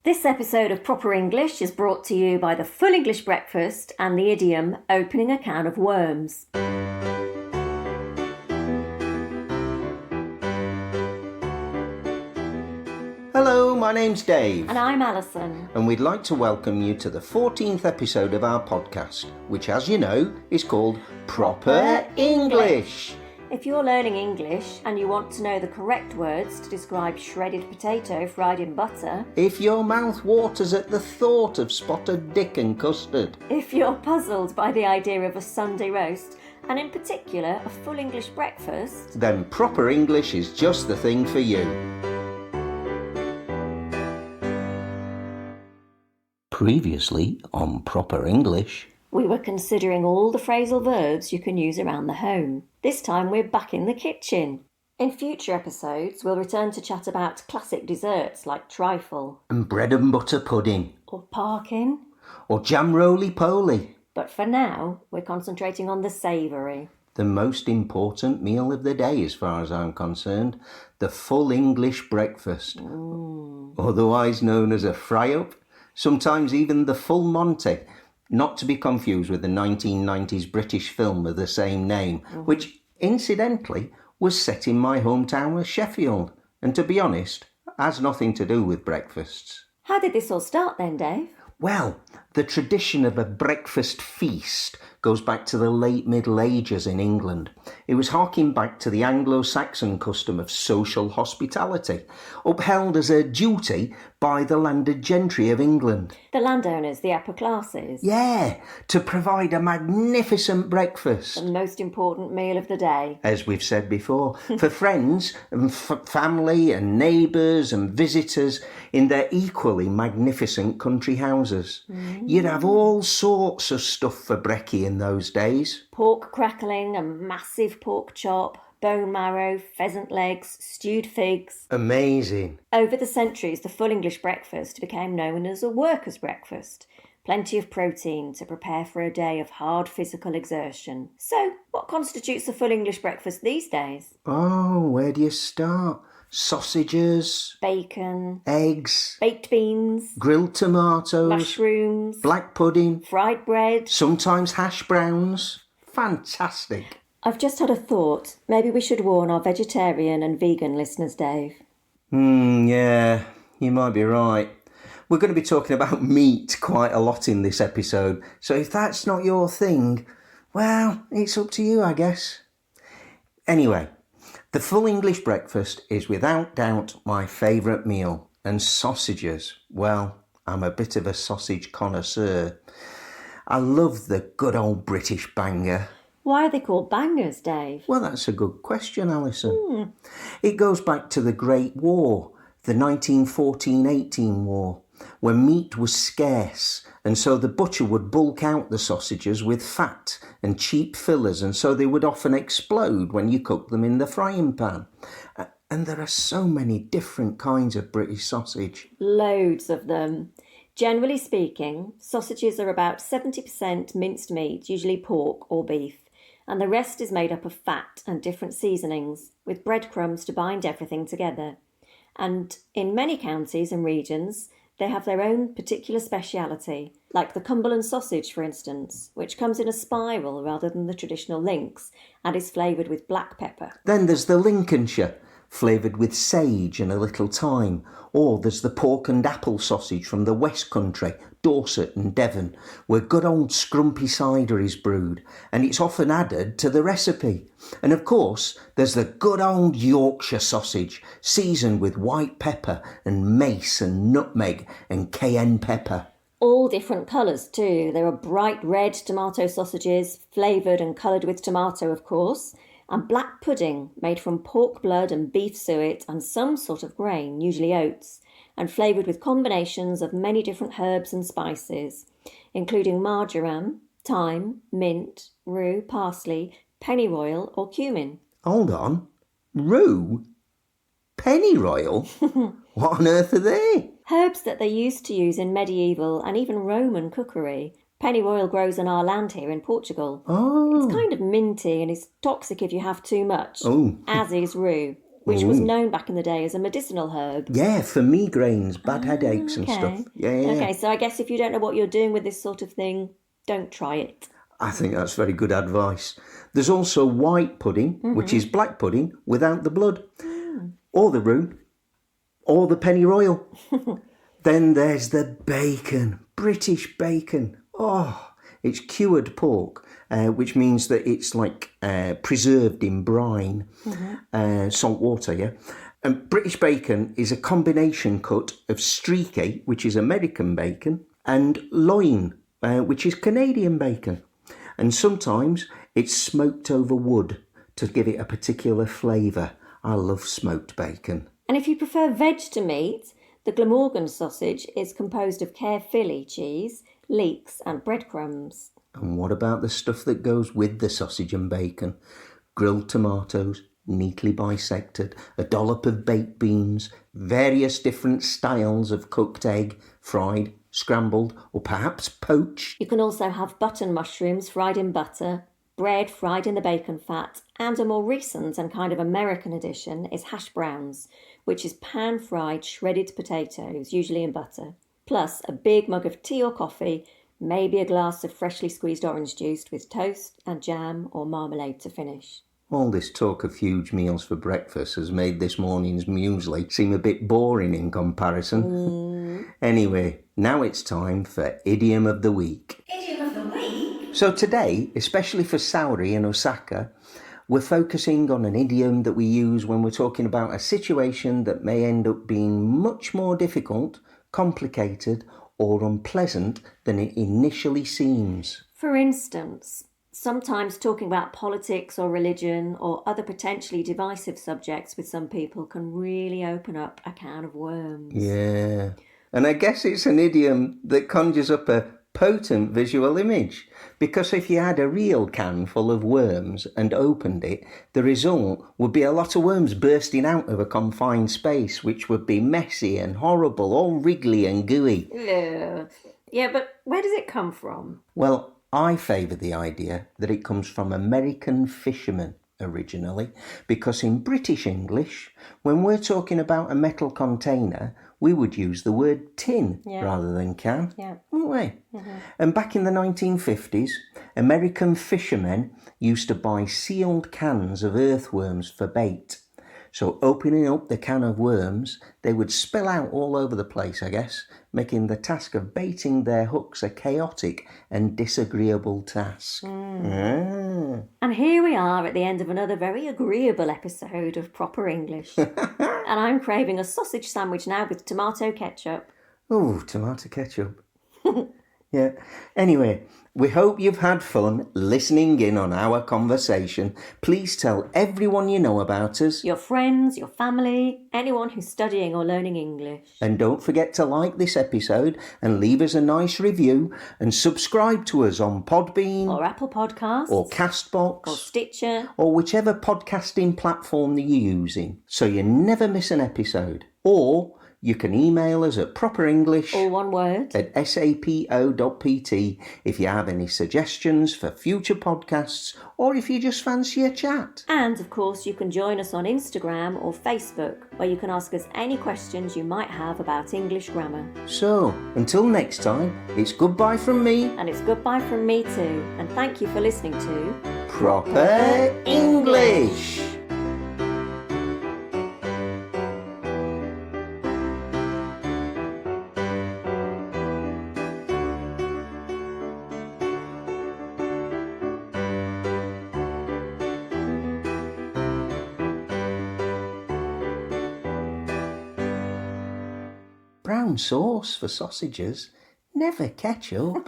This episode of Proper English is brought to you by the Full English Breakfast and the idiom opening a can of worms. Hello, my name's Dave. And I'm Alison. And we'd like to welcome you to the 14th episode of our podcast, which, as you know, is called Proper English. If you're learning English and you want to know the correct words to describe shredded potato fried in butter, if your mouth waters at the thought of spotted dick and custard, if you're puzzled by the idea of a Sunday roast, and in particular a full English breakfast, then Proper English is just the thing for you. Previously on Proper English, we were considering all the phrasal verbs you can use around the home. This time we're back in the kitchen. In future episodes, we'll return to chat about classic desserts like trifle. And bread and butter pudding. Or parkin. Or jam roly-poly. But for now, we're concentrating on the savoury. The most important meal of the day as far as I'm concerned. The full English breakfast. Otherwise known as a fry-up. Sometimes even the full Monty. Not to be confused with the 1990s British film of the same name, which, incidentally, was set in my hometown of Sheffield, and to be honest, has nothing to do with breakfasts. How did this all start then, Dave? Well, the tradition of a breakfast feast goes back to the late Middle Ages in England. It was harking back to the Anglo-Saxon custom of social hospitality, upheld as a duty by the landed gentry of England. The landowners, the upper classes. Yeah, to provide a magnificent breakfast. The most important meal of the day. As we've said before, for friends and family and neighbours and visitors in their equally magnificent country houses. You'd have all sorts of stuff for brekkie in those days. Pork crackling, a massive pork chop, bone marrow, pheasant legs, stewed figs. Amazing. Over the centuries, the full English breakfast became known as a worker's breakfast. Plenty of protein to prepare for a day of hard physical exertion. So, what constitutes a full English breakfast these days? Oh, where do you start? Sausages, bacon, eggs, baked beans, grilled tomatoes, mushrooms, black pudding, fried bread, sometimes hash browns. Fantastic. I've just had a thought. Maybe we should warn our vegetarian and vegan listeners, Dave. Yeah, you might be right. We're going to be talking about meat quite a lot in this episode, so if that's not your thing, well, it's up to you, I guess. Anyway, the full English breakfast is without doubt my favourite meal, and sausages, well, I'm a bit of a sausage connoisseur. I love the good old British banger. Why are they called bangers, Dave? Well, that's a good question, Alison. It goes back to the Great War, the 1914-18 war, when meat was scarce, and so the butcher would bulk out the sausages with fat and cheap fillers, and so they would often explode when you cook them in the frying pan. And there are so many different kinds of British sausage. Loads of them. Generally speaking, sausages are about 70% minced meat, usually pork or beef, and the rest is made up of fat and different seasonings, with breadcrumbs to bind everything together. And in many counties and regions, they have their own particular speciality, like the Cumberland sausage, for instance, which comes in a spiral rather than the traditional links and is flavoured with black pepper. Then there's the Lincolnshire, flavoured with sage and a little thyme. Or there's the pork and apple sausage from the West Country, Dorset and Devon, where good old scrumpy cider is brewed, and it's often added to the recipe. And of course, there's the good old Yorkshire sausage, seasoned with white pepper and mace and nutmeg and cayenne pepper. All different colours too. There are bright red tomato sausages, flavoured and coloured with tomato, of course, and black pudding made from pork blood and beef suet and some sort of grain, usually oats, and flavoured with combinations of many different herbs and spices, including marjoram, thyme, mint, rue, parsley, pennyroyal or cumin. Hold on. Rue? Pennyroyal? What on earth are they? Herbs that they used to use in medieval and even Roman cookery. Pennyroyal grows on our land here in Portugal. Oh. It's kind of minty and is toxic if you have too much, Oh. as is rue. which was known back in the day as a medicinal herb. Yeah, for migraines, bad headaches and Okay. stuff. Yeah. Okay, so I guess if you don't know what you're doing with this sort of thing, don't try it. I think that's very good advice. There's also white pudding, which is black pudding without the blood, or the roux, or the pennyroyal. Then there's the bacon, British bacon. Oh, it's cured pork, which means that it's like preserved in brine, salt water, yeah? And British bacon is a combination cut of streaky, which is American bacon, and loin, which is Canadian bacon. And sometimes it's smoked over wood to give it a particular flavour. I love smoked bacon. And if you prefer veg to meat, the Glamorgan sausage is composed of Caerphilly cheese, leeks and breadcrumbs. And what about the stuff that goes with the sausage and bacon? Grilled tomatoes, neatly bisected, a dollop of baked beans, various different styles of cooked egg, fried, scrambled, or perhaps poached. You can also have button mushrooms fried in butter, bread fried in the bacon fat, and a more recent and kind of American addition is hash browns, which is pan-fried shredded potatoes, usually in butter, plus a big mug of tea or coffee, maybe a glass of freshly squeezed orange juice with toast and jam or marmalade to finish. All this talk of huge meals for breakfast has made this morning's muesli seem a bit boring in comparison. Anyway, now it's time for Idiom of the Week. Idiom of the Week? So today, especially for Sauri in Osaka, we're focusing on an idiom that we use when we're talking about a situation that may end up being much more difficult, complicated, or unpleasant than it initially seems. For instance, sometimes talking about politics or religion or other potentially divisive subjects with some people can really open up a can of worms. Yeah. And I guess it's an idiom that conjures up a potent visual image, because if you had a real can full of worms and opened it, the result would be a lot of worms bursting out of a confined space, which would be messy and horrible, all wriggly and gooey. Yeah, but where does it come from? Well, I favour the idea that it comes from American fishermen originally, because in British English, when we're talking about a metal container, we would use the word tin rather than can, wouldn't we? And back in the 1950s, American fishermen used to buy sealed cans of earthworms for bait. So opening up the can of worms, they would spill out all over the place, I guess, making the task of baiting their hooks a chaotic and disagreeable task. And here we are at the end of another very agreeable episode of Proper English. And I'm craving a sausage sandwich now with tomato ketchup. Oh, tomato ketchup. Yeah. Anyway, we hope you've had fun listening in on our conversation. Please tell everyone you know about us. Your friends, your family, anyone who's studying or learning English. And don't forget to like this episode and leave us a nice review and subscribe to us on Podbean Or Apple Podcasts. or Castbox Or Stitcher. or whichever podcasting platform that you're using, so you never miss an episode. Or you can email us at properenglish All one word. at sapo.pt if you have any suggestions for future podcasts or if you just fancy a chat. And of course, you can join us on Instagram or Facebook, where you can ask us any questions you might have about English grammar. So, until next time, it's goodbye from me. And it's goodbye from me too. And thank you for listening to Proper English. Brown sauce for sausages, never ketchup.